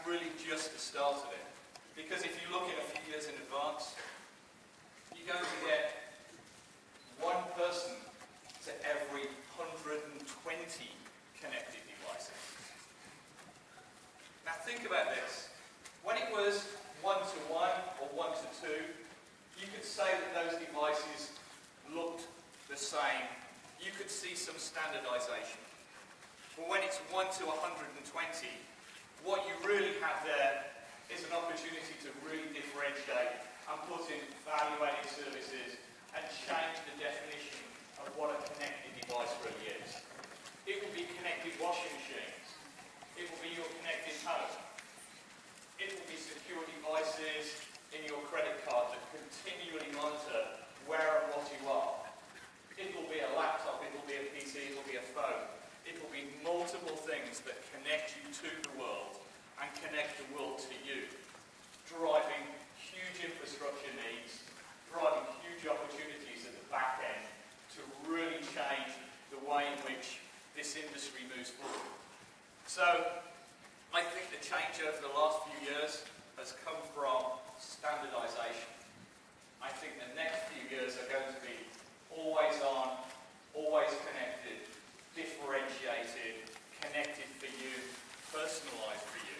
really just the start of it. Because if you look in a few years in advance, you're going to get one person to every 120 connected devices. Now think about this. When it was 1-to-1 or 1-to-2, you could say that those devices looked the same. You could see some standardization. But when it's 1-to-120, what you really have there is an opportunity to really differentiate and put in value-added services and change the definition of what a connected device really is. It will be connected washing machines. It will be your connected home. It will be secure devices in your credit card that continually monitor where and what you are. It will be a laptop, it will be a PC, it will be a phone. It will be multiple things that connect you to the world and connect the world to you, driving huge infrastructure needs, driving huge opportunities at the back end to really change the way in which this industry moves forward. So, I think the change over the last few years has come from standardization. I think the next few years are going to be always on, always connected, differentiated, connected for you, personalized for you.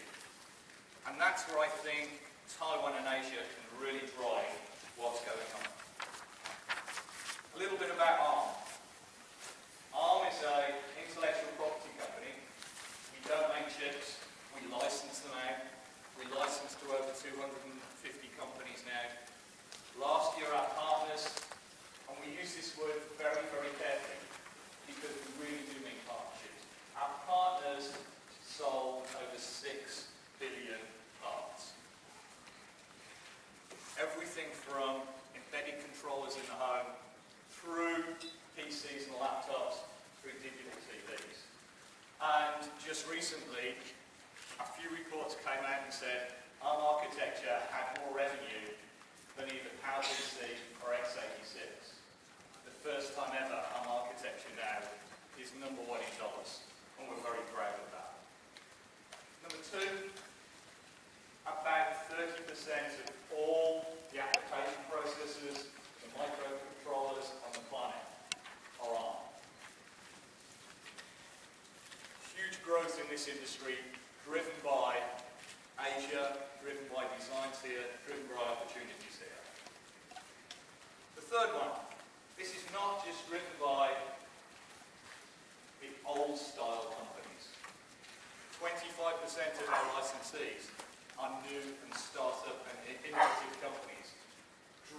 And that's where I think Taiwan and Asia can really drive what's going on. A little bit about ARM. ARM is an intellectual property company. We don't make chips, we license them out. We license to over 250 companies now. Last year our partners, and we use this word very, very carefully because we really do mean partnerships. Our partners sold over 6 billion parts. Everything from embedded controllers in the home, through PCs and laptops, through digital TVs. And just recently, a few reports came out and said ARM architecture had more revenue than either PowerPC or x86. The first time ever ARM architecture now is #1 in dollars, and we're very proud of that. Number 2, about 30% of all the application processors, the microcontrollers on the planet are ARM. Huge growth in this industry, driven by Asia, driven by designs here, driven by opportunities here. The third one, this is not just driven by the old style companies. 25% of our licensees are new and startup and innovative companies,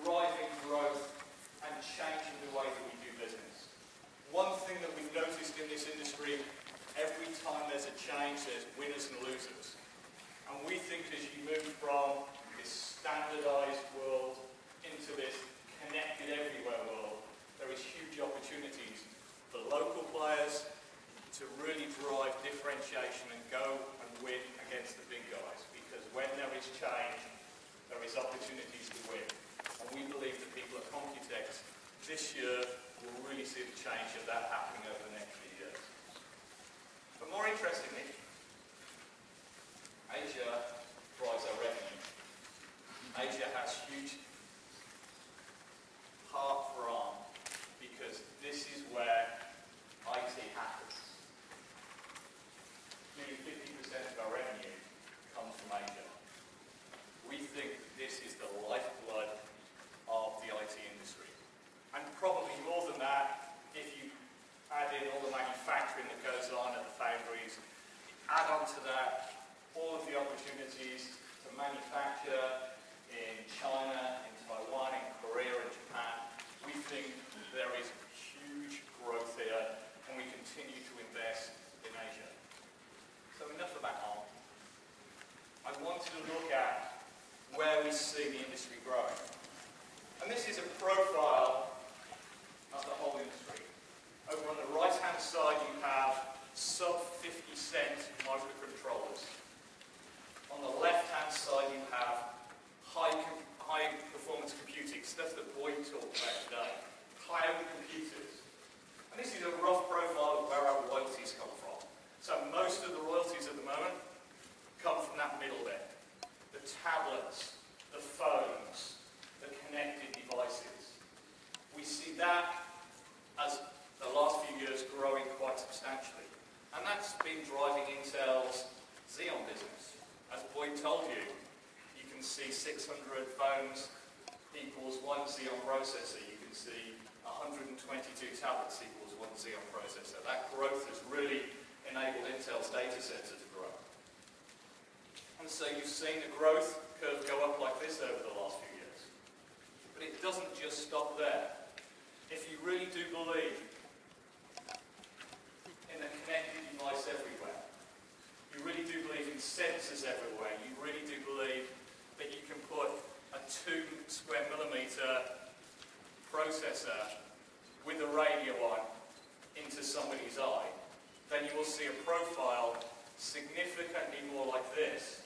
driving growth and changing the way that we do business. One thing that we've noticed in this industry, every time there's a change, there's winners and losers. And we think as you move from this standardized world into this connected everywhere world, there is huge opportunities for local players to really drive differentiation and go and win against the big guys. Because when there is change, there is opportunities to win. And we believe the people at Computex this year will really see the change of that happening over the next few years. But more interestingly, Asia drives our revenue. Asia has huge heart for ARM because this is where IT happens. Nearly 50% of our revenue comes from Asia. We think that this is the lifeblood of the IT industry. And probably more than that, if you add in all the manufacturing that goes on at the foundries, add on to that all of the opportunities to manufacture in China, in Taiwan, in Korea, and Japan. We think there is huge growth here, and we continue to invest in Asia. So enough about ARM. I want to look at where we see the industry growing. And this is a profile of the whole industry. Over on the right-hand side, you have sub-50-cent microcontrollers. On the left-hand side, you have high-performance computing, stuff that Boyd talked about today, cloud computers. And this is a rough profile of where our royalties come from. So most of the royalties at the moment come from that middle phones equals 1 Xeon processor. You can see 122 tablets equals 1 Xeon processor. That growth has really enabled Intel's data center to grow. And so you've seen the growth curve go up like this over the last few years. But it doesn't just stop there. If you really do believe in a connected device everywhere, you really do believe in sensors everywhere, you really do believe that you can put a 2 square millimeter processor with a radio on into somebody's eye, then you will see a profile significantly more like this,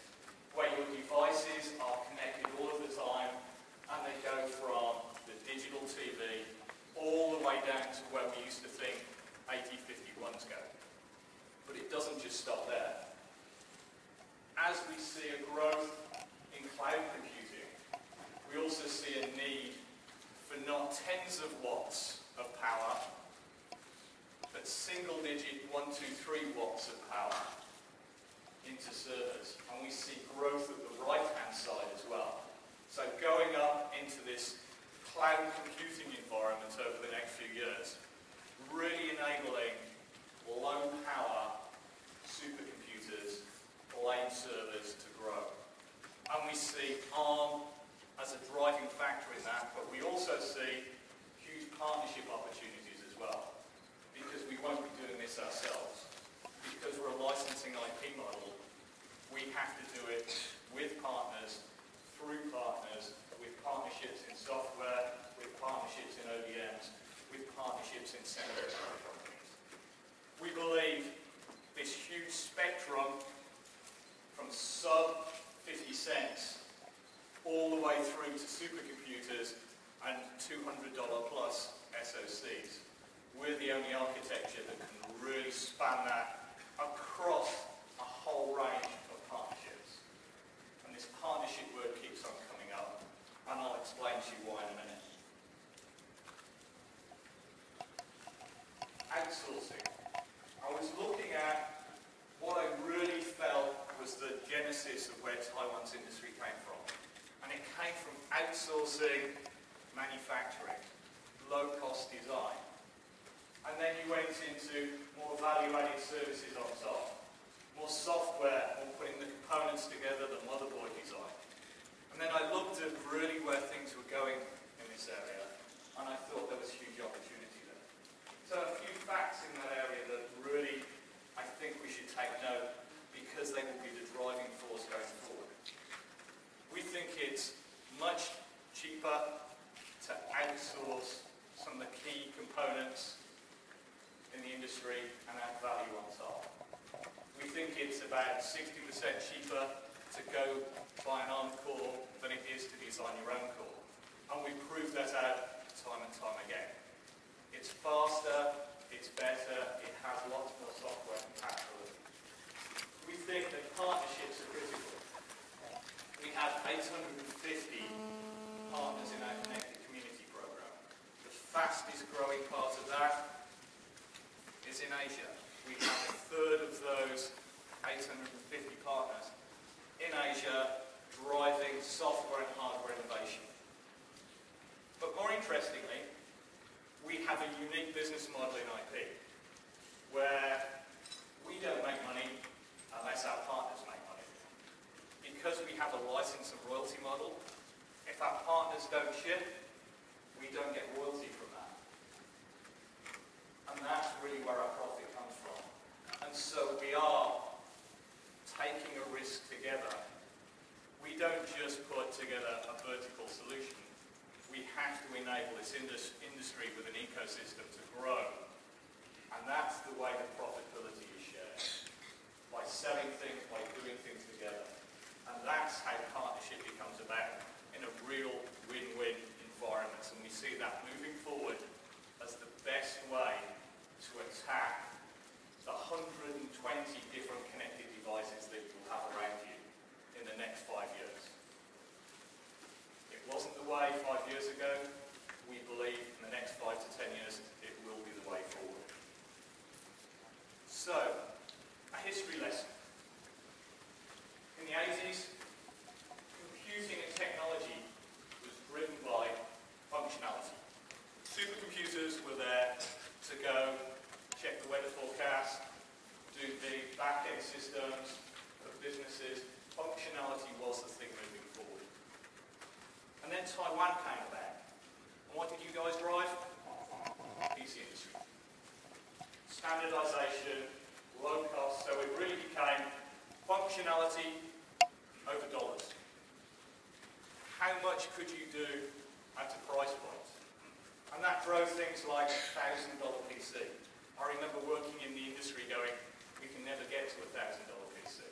where your devices are connected all of the time, and they go from the digital TV all the way down to where we used to think 8051s go. But it doesn't just stop there. As we see a growth in cloud computing, we also see a need for not tens of watts of power, but single-digit 1, 2, 3 watts of power into servers. And we see growth at the right-hand side as well. So going up into this cloud computing environment over the next few years, really enabling low-power supercomputers, blade servers to grow. And we see ARM as a driving factor in that, but we also see huge partnership opportunities as well, because we won't be doing this ourselves. Because we're a licensing IP model, we have to do it with partners, through partners, with partnerships in software, with partnerships in ODMs, with partnerships in semiconductor companies. We believe this huge spectrum from sub 50 cents all the way through to supercomputers and $200 plus SoCs. We're the only architecture that can really span that across a whole range of partnerships. And this partnership word keeps on coming up, and I'll explain to you why in a minute. Outsourcing. I was looking at what I really felt was the genesis of where Taiwan's industry came from. And it came from outsourcing manufacturing, low-cost design. And then you went into more value-added services on top, more software, more putting the components together, the motherboard design. And then I looked at really where things were going in this area, and I thought there was huge opportunity there. So a few facts in that area that really I think we should take note, because they will be the driving force going forward. We think it's much cheaper to outsource some of the key components in the industry and add value on top. We think it's about 60% cheaper to go buy an ARM core than it is to design your own core. And we proved that out time and time again. It's faster, it's better, it has lots more software compatibility. We think that partnerships are critical. We have 850 partners in our Connected Community program. The fastest growing part of that is in Asia. We have a third of those 850 partners in Asia driving software and hardware innovation. But more interestingly, we have a unique business model in IP, where we don't make money unless our partners make money. Because we have a license and royalty model, if our partners don't ship, we don't get royalty from that. And that's really where our profit comes from. And so we are taking a risk together. We don't just put together a vertical solution. We have to enable this industry with an ecosystem to grow. And that's the way the profitability is shared. By selling things, by doing things together. And that's how partnership becomes about in a real win-win environment. And we see that moving forward as the best way to attack the 120 different connected devices that you'll have around you in the next 5 years. It wasn't the way 5 years ago. We believe in the next 5 to 10 years what did you guys drive? PC industry. Standardization, low cost, so it really became functionality over dollars. How much could you do at a price point? And that drove things like $1,000 PC. I remember working in the industry going, we can never get to a $1,000 PC.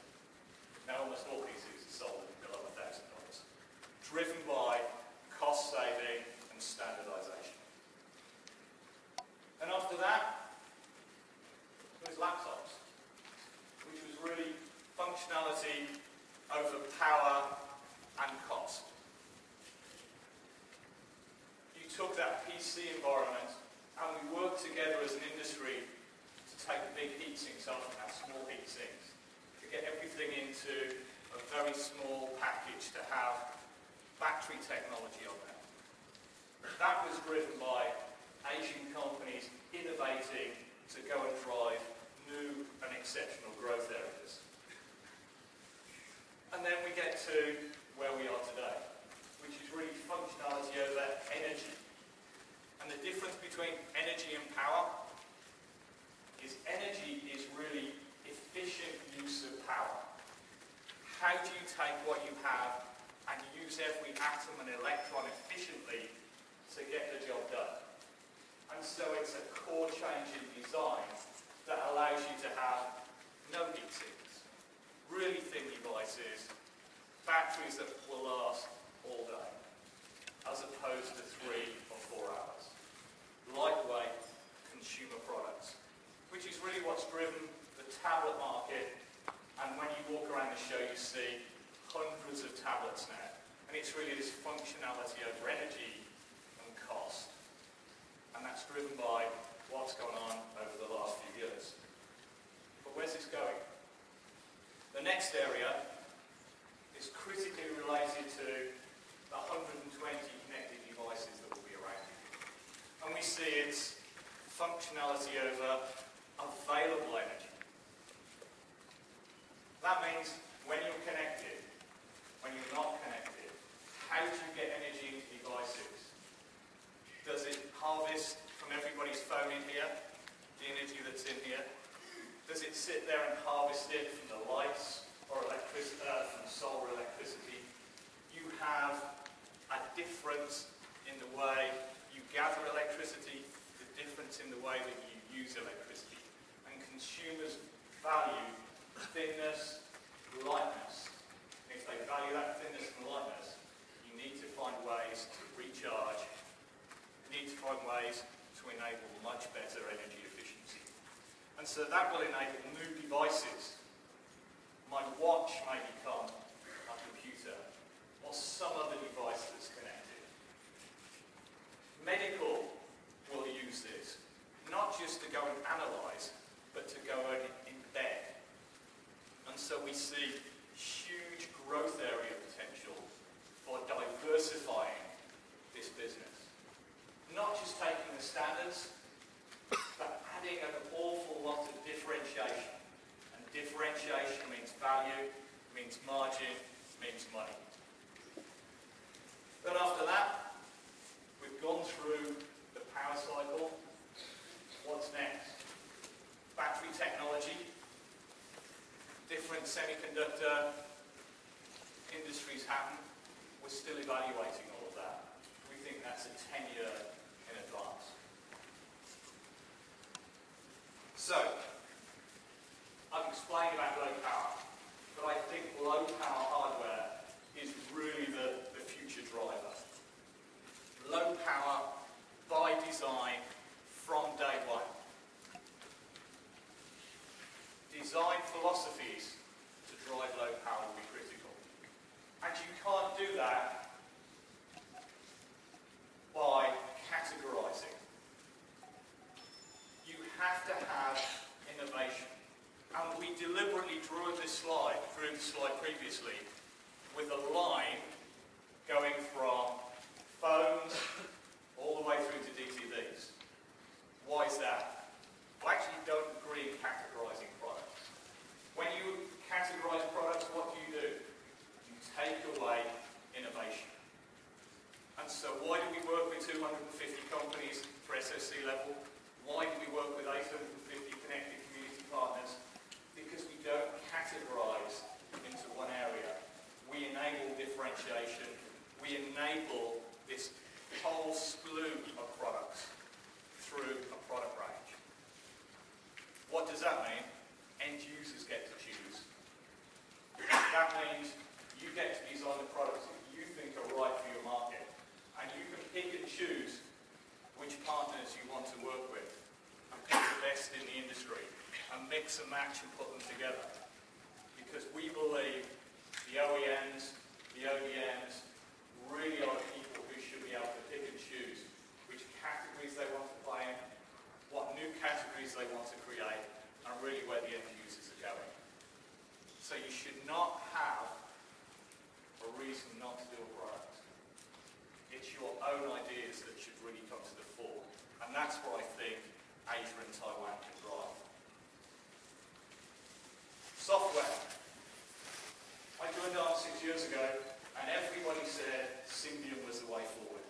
Now almost all PCs are sold at below $1,000. Driven by cost saving and standardization. And after that, there was laptops, which was really functionality over power and cost. You took that PC environment and we worked together as an industry to take the big heat sinks off and have small heat sinks, to get everything into a very small package to have battery technology on there. That was driven by Asian companies innovating to go and drive new and exceptional growth areas. And then we get to where we are today, which is really functionality over energy. And the difference between energy and power is energy is really efficient use of power. How do you take what you have and use every atom and electron efficiently to get the job done? And so it's a core change in design that allows you to have no heat sinks, really thin devices, batteries that will last all day, as opposed to 3 or 4 hours. Lightweight consumer products, which is really what's driven the tablet market. And when you walk around the show, you see hundreds of tablets now. And it's really this functionality over energy and cost. And that's driven by what's gone on over the last few years. But where's this going? The next area is critically related to the 120 connected devices that will be around you. And we see its functionality over available energy. That means when you're connected, when you're not connected, how do you get energy into devices? Does it harvest from everybody's phone in here, the energy that's in here? Does it sit there and harvest it from the lights or electricity, from solar electricity? You have a difference in the way you gather electricity, the difference in the way that you use electricity. And consumers value thinness, lightness. And if they value that thinness and lightness, you need to find ways to recharge. You need to find ways to enable much better energy efficiency. And so that will enable new devices. My watch may become a computer, or some other device that's connected. Medical will use this, not just to go and analyze, but to go and embed. And so we see huge growth area potential for diversifying this business. Not just taking the standards, but adding an awful lot of differentiation. And differentiation means value, means margin, means money. Then after that, we've gone through the power cycle. What's next? Battery technology. Different semiconductor industries happen. We're still evaluating all of that. We think that's a 10-year in advance. So, I've explained about low power, but I think low power hardware is really the future driver. Low power by design from day one. Design philosophies to drive low power will be critical. And you can't do that by categorizing. You have to have innovation. And we deliberately drew the slide previously, with a line going from phones all the way through to DTVs. Why is that? I actually don't agree in categorizing products. When you categorize products, what do? You take away innovation. And so why do we work with 250 level. Why do we work with 850 connected community partners? Because we don't categorize into one area. We enable differentiation. We enable this whole slew of products through a product range. What does that mean? End users get to choose. That means you get to design the products that you think are right for your market. And you can pick and choose which partners you want to work with and pick the best in the industry and mix and match and put them together. Because we believe the OEMs, the ODMs really are people who should be able to pick and choose which categories they want to play in, what new categories they want to create, and really where the end users are going. So you should not have a reason not to do a product. It's your own ideas that should really come to the fore. And that's what I think Asia and Taiwan can drive. Software. I joined ARM 6 years ago, and everybody said Symbian was the way forward.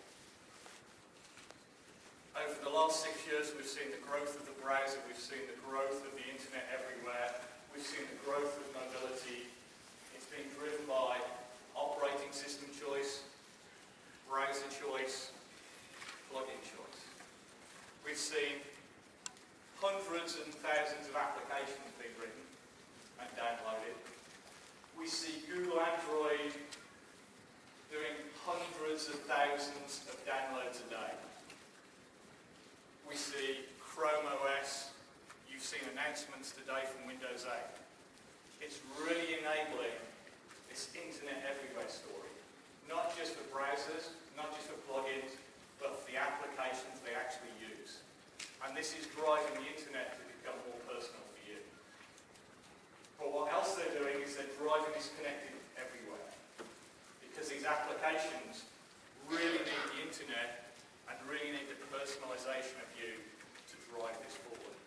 Over the last 6 years, we've seen the growth of the browser, we've seen the growth of the internet everywhere, we've seen the growth of mobility. It's been driven by operating system choice, browser choice, plugin choice. We've seen hundreds and thousands of applications being written and downloaded. We see Google Android doing hundreds of thousands of downloads a day. We see Chrome OS. You've seen announcements today from Windows 8. It's really enabling this internet everywhere story. Not just for browsers, not just for plugins, but for the applications they actually use. And this is driving the internet to become more personal for you. But what else they're doing is they're driving this connected everywhere. Because these applications really need the internet and really need the personalization of you to drive this forward.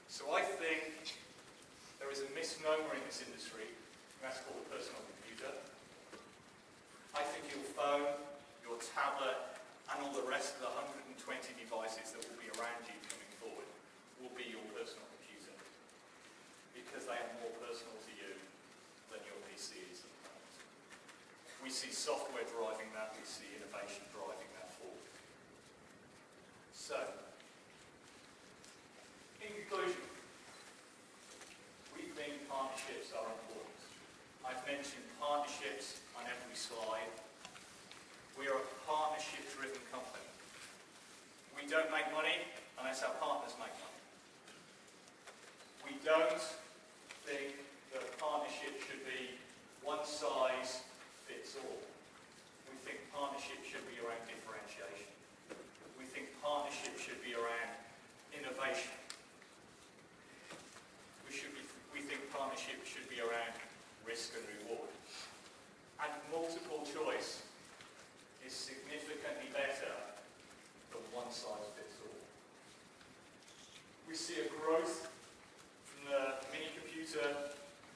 So I think there is a misnomer in this industry, and that's called a personal computer. I think your phone, your tablet, and all the rest of the 120 devices that will be around you coming forward will be your personal computer. Because they are more personal to you than your PC is at the moment. We see software driving that, we see innovation driving that forward. So, in conclusion, we think partnerships are important. I've mentioned partnerships on every slide. We are a partnership-driven company. We don't make money unless our partners make money. We don't think that a partnership should be one size fits all. We think partnership should be around differentiation. We think partnership should be around innovation. We think partnership should be around risk and reward. And multiple choice is significantly better than one size fits all. We see a growth from the mini computer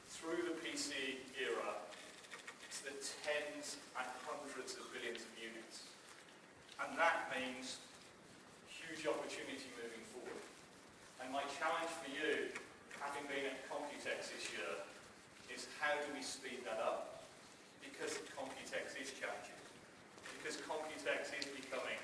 through the PC era to the tens and hundreds of billions of units. And that means huge opportunity moving forward. And my challenge for you, having been at Computex this year, is how do we speed that up? Because Computex is changing. Because Computex is becoming